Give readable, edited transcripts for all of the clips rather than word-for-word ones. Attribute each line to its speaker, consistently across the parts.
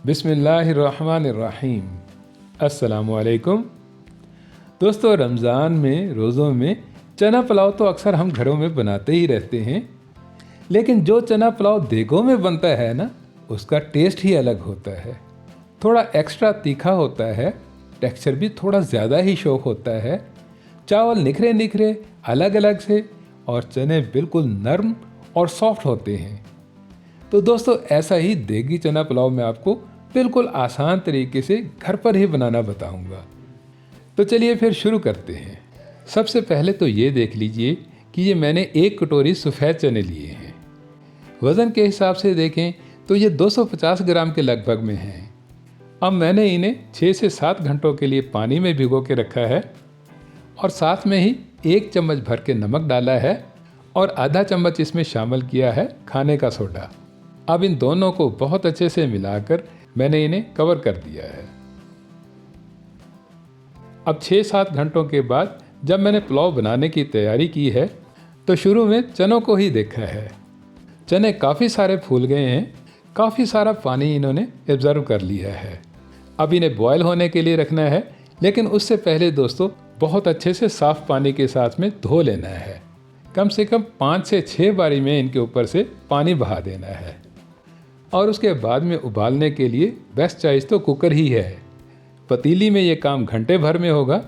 Speaker 1: बिस्मिल्लाहिर्रहमानिर्रहीम। अस्सलामुअलैकुम। दोस्तों, रमज़ान में रोज़ों में चना पुलाव तो अक्सर हम घरों में बनाते ही रहते हैं, लेकिन जो चना पुलाव देगों में बनता है ना, उसका टेस्ट ही अलग होता है। थोड़ा एक्स्ट्रा तीखा होता है, टेक्सचर भी थोड़ा ज़्यादा ही शौक होता है। चावल निखरे निखरे अलग अलग से और चने बिल्कुल नरम और सॉफ्ट होते हैं। तो दोस्तों, ऐसा ही देगी चना पुलाव मैं आपको बिल्कुल आसान तरीके से घर पर ही बनाना बताऊंगा। तो चलिए फिर शुरू करते हैं। सबसे पहले तो ये देख लीजिए कि ये मैंने 1 कटोरी सफ़ेद चने लिए हैं। वज़न के हिसाब से देखें तो ये 250 ग्राम के लगभग में हैं। अब मैंने इन्हें 6 से 7 घंटों के लिए पानी में भिगो के रखा है और साथ में ही 1 चम्मच भर के नमक डाला है और आधा चम्मच इसमें शामिल किया है खाने का सोडा। अब इन दोनों को बहुत अच्छे से मिलाकर मैंने इन्हें कवर कर दिया है। अब 6-7 घंटों के बाद जब मैंने पुलाव बनाने की तैयारी की है तो शुरू में चनों को ही देखा है। चने काफ़ी सारे फूल गए हैं, काफ़ी सारा पानी इन्होंने एब्जर्व कर लिया है। अब इन्हें बॉयल होने के लिए रखना है, लेकिन उससे पहले दोस्तों बहुत अच्छे से साफ़ पानी के साथ में धो लेना है। कम से कम 5 से 6 बारी में इनके ऊपर से पानी बहा देना है और उसके बाद में उबालने के लिए बेस्ट चॉइस तो कुकर ही है। पतीली में ये काम घंटे भर में होगा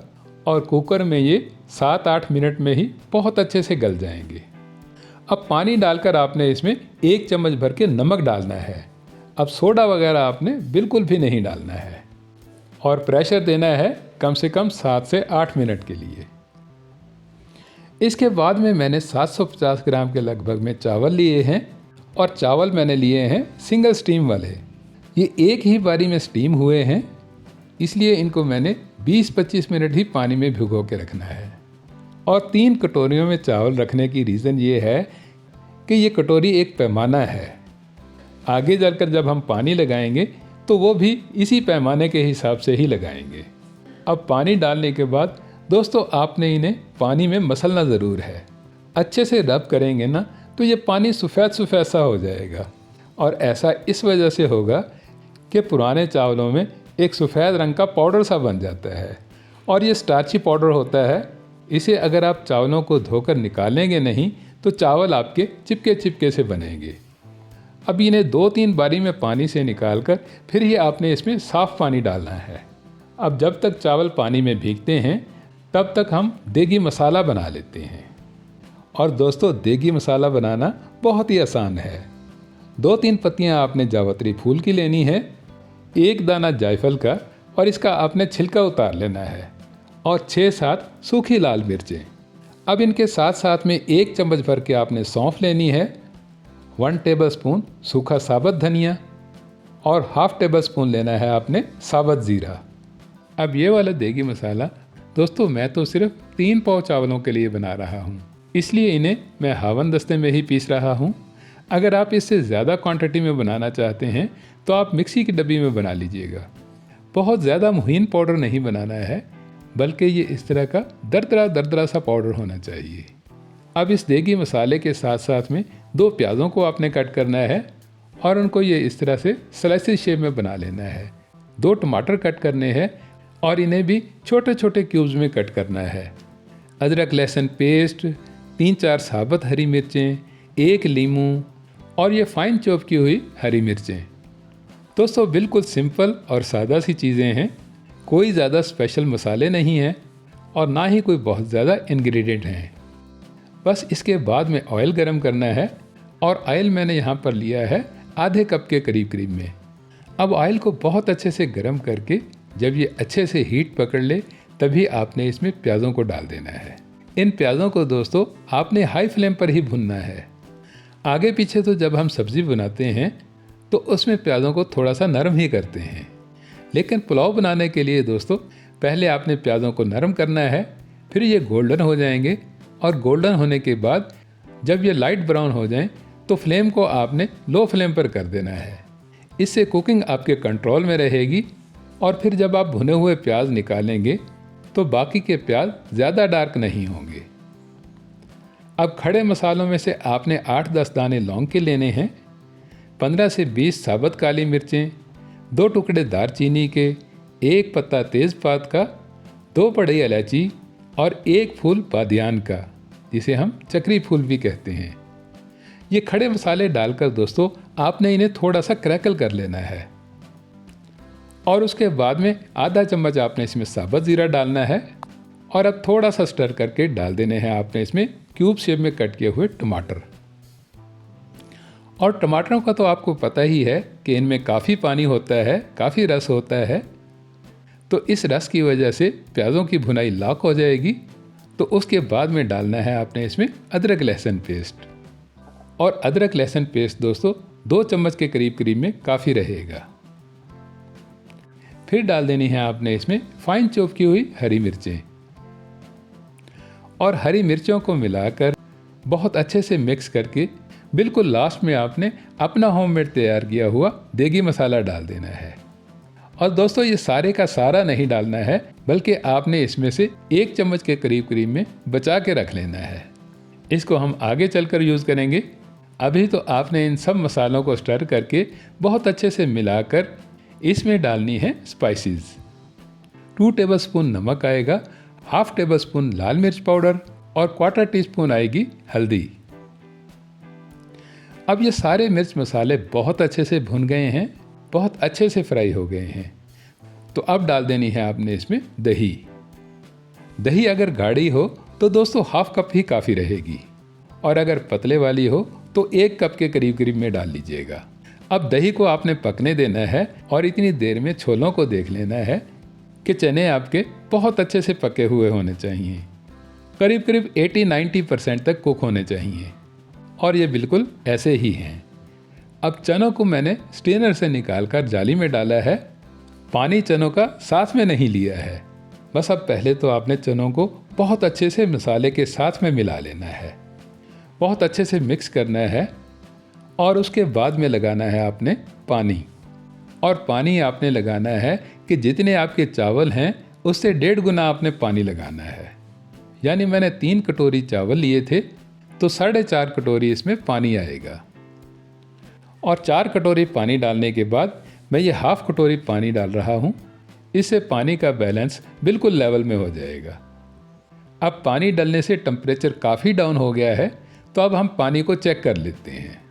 Speaker 1: और कुकर में ये 7-8 मिनट में ही बहुत अच्छे से गल जाएंगे। अब पानी डालकर आपने इसमें 1 चम्मच भर के नमक डालना है। अब सोडा वगैरह आपने बिल्कुल भी नहीं डालना है और प्रेशर देना है कम से कम 7 से 8 मिनट के लिए। इसके बाद में मैंने 750 ग्राम के लगभग में चावल लिए हैं और चावल मैंने लिए हैं सिंगल स्टीम वाले। ये एक ही बारी में स्टीम हुए हैं, इसलिए इनको मैंने 20-25 मिनट ही पानी में भिगो के रखना है। और 3 कटोरियों में चावल रखने की रीज़न ये है कि ये कटोरी एक पैमाना है। आगे चलकर जब हम पानी लगाएंगे तो वो भी इसी पैमाने के हिसाब से ही लगाएंगे। अब पानी डालने के बाद दोस्तों आपने इन्हें पानी में मसलना ज़रूर है। अच्छे से रब करेंगे ना तो ये पानी सफ़ेद सफ़ेद सा हो जाएगा और ऐसा इस वजह से होगा कि पुराने चावलों में एक सफ़ेद रंग का पाउडर सा बन जाता है और ये स्टार्ची पाउडर होता है। इसे अगर आप चावलों को धोकर निकालेंगे नहीं तो चावल आपके चिपके चिपके से बनेंगे। अब इन्हें 2-3 बारी में पानी से निकालकर फिर ही आपने इसमें साफ़ पानी डालना है। अब जब तक चावल पानी में भीगते हैं तब तक हम देगी मसाला बना लेते हैं। और दोस्तों, देगी मसाला बनाना बहुत ही आसान है। 2-3 पत्तियां आपने जावित्री फूल की लेनी है, 1 दाना जायफल का और इसका आपने छिलका उतार लेना है और 6-7 सूखी लाल मिर्चें। अब इनके साथ साथ में 1 चम्मच भर के आपने सौंफ लेनी है, 1 टेबलस्पून सूखा साबुत धनिया और ½ टेबलस्पून लेना है आपने साबुत ज़ीरा। अब ये वाला देगी मसाला दोस्तों मैं तो सिर्फ 3 पाव चावलों के लिए बना रहा हूँ, इसलिए इन्हें मैं हावन दस्ते में ही पीस रहा हूँ। अगर आप इससे ज़्यादा क्वांटिटी में बनाना चाहते हैं तो आप मिक्सी की डब्बी में बना लीजिएगा। बहुत ज़्यादा महीन पाउडर नहीं बनाना है, बल्कि ये इस तरह का दरदरा सा पाउडर होना चाहिए। अब इस देगी मसाले के साथ साथ में 2 प्याज़ों को आपने कट करना है और उनको ये इस तरह से स्लाइसेस शेप में बना लेना है। 2 टमाटर कट करने हैं और इन्हें भी छोटे छोटे क्यूब्स में कट करना है। अदरक लहसुन पेस्ट, 3-4 साबुत हरी मिर्चें, 1 नींबू और ये फाइन चॉप की हुई हरी मिर्चें। दोस्तों बिल्कुल सिंपल और सादा सी चीज़ें हैं, कोई ज़्यादा स्पेशल मसाले नहीं हैं और ना ही कोई बहुत ज़्यादा इंग्रेडिएंट हैं। बस इसके बाद में ऑयल गरम करना है और ऑयल मैंने यहाँ पर लिया है आधे कप के करीब में। अब ऑयल को बहुत अच्छे से गरम करके जब ये अच्छे से हीट पकड़ ले तभी आपने इसमें प्याज़ों को डाल देना है। इन प्याज़ों को दोस्तों आपने हाई फ्लेम पर ही भुनना है। आगे पीछे तो जब हम सब्ज़ी बनाते हैं तो उसमें प्याज़ों को थोड़ा सा नरम ही करते हैं, लेकिन पुलाव बनाने के लिए दोस्तों पहले आपने प्याज़ों को नरम करना है, फिर ये गोल्डन हो जाएंगे और गोल्डन होने के बाद जब ये लाइट ब्राउन हो जाएं तो फ्लेम को आपने लो फ्लेम पर कर देना है। इससे कुकिंग आपके कंट्रोल में रहेगी और फिर जब आप भुने हुए प्याज निकालेंगे तो बाकी के प्याज ज़्यादा डार्क नहीं होंगे। अब खड़े मसालों में से आपने 8-10 दाने लौंग के लेने हैं, 15 से 20 साबुत काली मिर्चें, 2 टुकड़े दालचीनी के, 1 पत्ता तेज़पात का, 2 बड़ी इलायची और 1 फूल बादियान का, जिसे हम चक्री फूल भी कहते हैं। ये खड़े मसाले डालकर दोस्तों आपने इन्हें थोड़ा सा क्रैकल कर लेना है और उसके बाद में आधा चम्मच आपने इसमें साबुत ज़ीरा डालना है और अब थोड़ा सा स्टर करके डाल देने हैं आपने इसमें क्यूब शेप में कट किए हुए टमाटर। और टमाटरों का तो आपको पता ही है कि इनमें काफ़ी पानी होता है, काफ़ी रस होता है, तो इस रस की वजह से प्याज़ों की भुनाई लॉक हो जाएगी। तो उसके बाद में डालना है आपने इसमें अदरक लहसुन पेस्ट, और अदरक लहसुन पेस्ट दोस्तों 2 चम्मच के करीब में काफ़ी रहेगा। फिर डाल देनी है आपने इसमें फाइन चॉप की हुई हरी मिर्चें, और हरी मिर्चों को मिलाकर बहुत अच्छे से मिक्स करके बिल्कुल लास्ट में आपने अपना होममेड तैयार किया हुआ देगी मसाला डाल देना है। और दोस्तों ये सारे का सारा नहीं डालना है, बल्कि आपने इसमें से 1 चम्मच के करीब में बचा के रख लेना है। इसको हम आगे चलकर यूज़ करेंगे। अभी तो आपने इन सब मसालों को स्टर करके बहुत अच्छे से मिलाकर इसमें डालनी है स्पाइसेस। 2 टेबलस्पून नमक आएगा, हाफ टेबल स्पून लाल मिर्च पाउडर और 1/4 टीस्पून आएगी हल्दी। अब ये सारे मिर्च मसाले बहुत अच्छे से भुन गए हैं, बहुत अच्छे से फ्राई हो गए हैं। तो अब डाल देनी है आपने इसमें दही। दही अगर गाढ़ी हो तो दोस्तों हाफ कप ही काफ़ी रहेगी, और अगर पतले वाली हो तो 1 कप के करीब में डाल लीजिएगा। अब दही को आपने पकने देना है और इतनी देर में छोलों को देख लेना है कि चने आपके बहुत अच्छे से पके हुए होने चाहिए, करीब 80-90% तक कुक होने चाहिए, और ये बिल्कुल ऐसे ही हैं। अब चनों को मैंने स्ट्रेनर से निकालकर जाली में डाला है। पानी चनों का साथ में नहीं लिया है। बस अब पहले तो आपने चनों को बहुत अच्छे से मसाले के साथ में मिला लेना है, बहुत अच्छे से मिक्स करना है, और उसके बाद में लगाना है आपने पानी। और पानी आपने लगाना है कि जितने आपके चावल हैं उससे 1.5 गुना आपने पानी लगाना है। यानी मैंने 3 कटोरी चावल लिए थे तो 4.5 कटोरी इसमें पानी आएगा। और 4 कटोरी पानी डालने के बाद मैं ये हाफ कटोरी पानी डाल रहा हूँ। इससे पानी का बैलेंस बिल्कुल लेवल में हो जाएगा। अब पानी डालने से टेम्परेचर काफ़ी डाउन हो गया है, तो अब हम पानी को चेक कर लेते हैं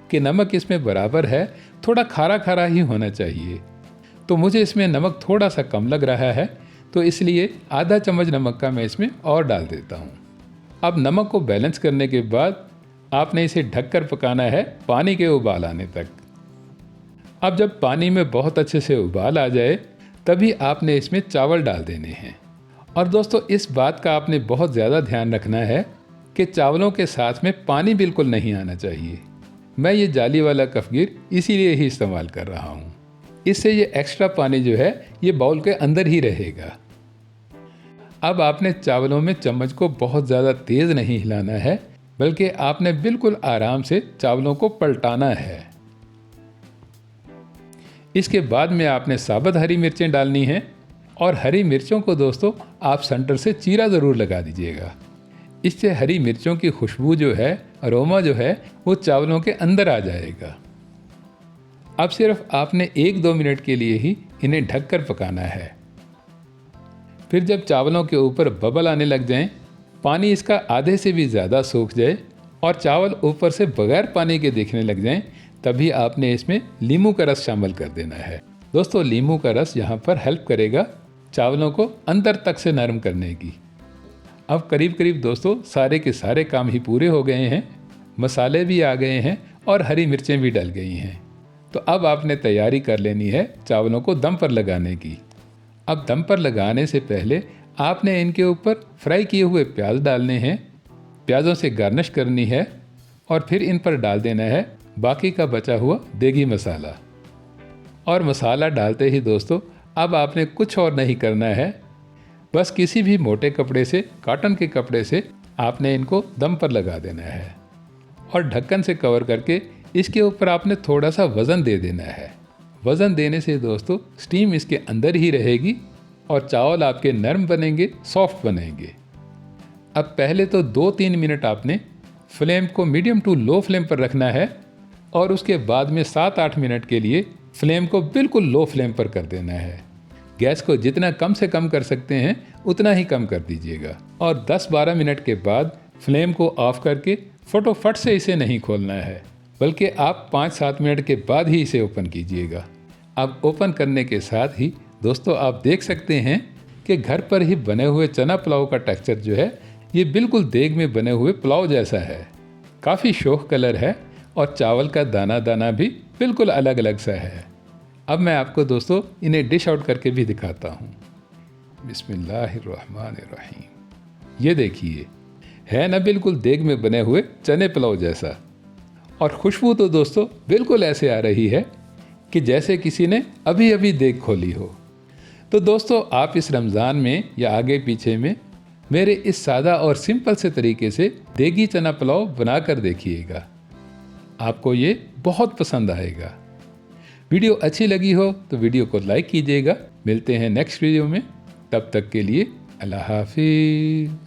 Speaker 1: कि नमक इसमें बराबर है। थोड़ा खारा खारा ही होना चाहिए, तो मुझे इसमें नमक थोड़ा सा कम लग रहा है, तो इसलिए आधा चम्मच नमक का मैं इसमें और डाल देता हूँ। अब नमक को बैलेंस करने के बाद आपने इसे ढककर पकाना है पानी के उबाल आने तक। अब जब पानी में बहुत अच्छे से उबाल आ जाए तभी आपने इसमें चावल डाल देने हैं। और दोस्तों इस बात का आपने बहुत ज़्यादा ध्यान रखना है कि चावलों के साथ में पानी बिल्कुल नहीं आना चाहिए। मैं ये जाली वाला कफगीर इसीलिए ही इस्तेमाल कर रहा हूँ। इससे ये एक्स्ट्रा पानी जो है ये बाउल के अंदर ही रहेगा। अब आपने चावलों में चम्मच को बहुत ज़्यादा तेज़ नहीं हिलाना है, बल्कि आपने बिल्कुल आराम से चावलों को पलटाना है। इसके बाद में आपने साबुत हरी मिर्चें डालनी हैं, और हरी मिर्चों को दोस्तों आप सेंटर से चीरा ज़रूर लगा दीजिएगा। इससे हरी मिर्चों की खुशबू जो है, अरोमा जो है, वो चावलों के अंदर आ जाएगा। अब सिर्फ आपने 1-2 मिनट के लिए ही इन्हें ढककर पकाना है। फिर जब चावलों के ऊपर बबल आने लग जाएं, पानी इसका आधे से भी ज़्यादा सूख जाए और चावल ऊपर से बगैर पानी के दिखने लग जाएं, तभी आपने इसमें नींबू का रस शामिल कर देना है। दोस्तों नींबू का रस यहाँ पर हेल्प करेगा चावलों को अंदर तक से नरम करने की। अब करीब दोस्तों सारे के सारे काम ही पूरे हो गए हैं, मसाले भी आ गए हैं और हरी मिर्चें भी डल गई हैं। तो अब आपने तैयारी कर लेनी है चावलों को दम पर लगाने की। अब दम पर लगाने से पहले आपने इनके ऊपर फ्राई किए हुए प्याज डालने हैं, प्याज़ों से गार्निश करनी है, और फिर इन पर डाल देना है बाकी का बचा हुआ देगी मसाला। और मसाला डालते ही दोस्तों अब आपने कुछ और नहीं करना है, बस किसी भी मोटे कपड़े से, कॉटन के कपड़े से आपने इनको दम पर लगा देना है, और ढक्कन से कवर करके इसके ऊपर आपने थोड़ा सा वज़न दे देना है। वज़न देने से दोस्तों स्टीम इसके अंदर ही रहेगी और चावल आपके नरम बनेंगे, सॉफ्ट बनेंगे। अब पहले तो 2-3 मिनट आपने फ्लेम को मीडियम टू लो फ्लेम पर रखना है, और उसके बाद में 7-8 मिनट के लिए फ्लेम को बिल्कुल लो फ्लेम पर कर देना है। गैस को जितना कम से कम कर सकते हैं उतना ही कम कर दीजिएगा और 10-12 मिनट के बाद फ्लेम को ऑफ करके फटोफट से इसे नहीं खोलना है, बल्कि आप 5-7 मिनट के बाद ही इसे ओपन कीजिएगा। अब ओपन करने के साथ ही दोस्तों आप देख सकते हैं कि घर पर ही बने हुए चना पुलाव का टेक्सचर जो है ये बिल्कुल देग में बने हुए पुलाव जैसा है। काफ़ी शोख कलर है और चावल का दाना दाना भी बिल्कुल अलग अलग सा है। अब मैं आपको दोस्तों इन्हें डिश आउट करके भी दिखाता हूँ। बिस्मिल्लाहिर्रहमानिर्रहीम। ये देखिए, है ना बिल्कुल देग में बने हुए चने पुलाव जैसा। और खुशबू तो दोस्तों बिल्कुल ऐसे आ रही है कि जैसे किसी ने अभी अभी देग खोली हो। तो दोस्तों आप इस रमज़ान में या आगे पीछे में मेरे इस सादा और सिंपल से तरीके से देगी चना पुलाव बना कर देखिएगा, आपको ये बहुत पसंद आएगा। वीडियो अच्छी लगी हो तो वीडियो को लाइक कीजिएगा। मिलते हैं नेक्स्ट वीडियो में, तब तक के लिए अल्लाह हाफिज़।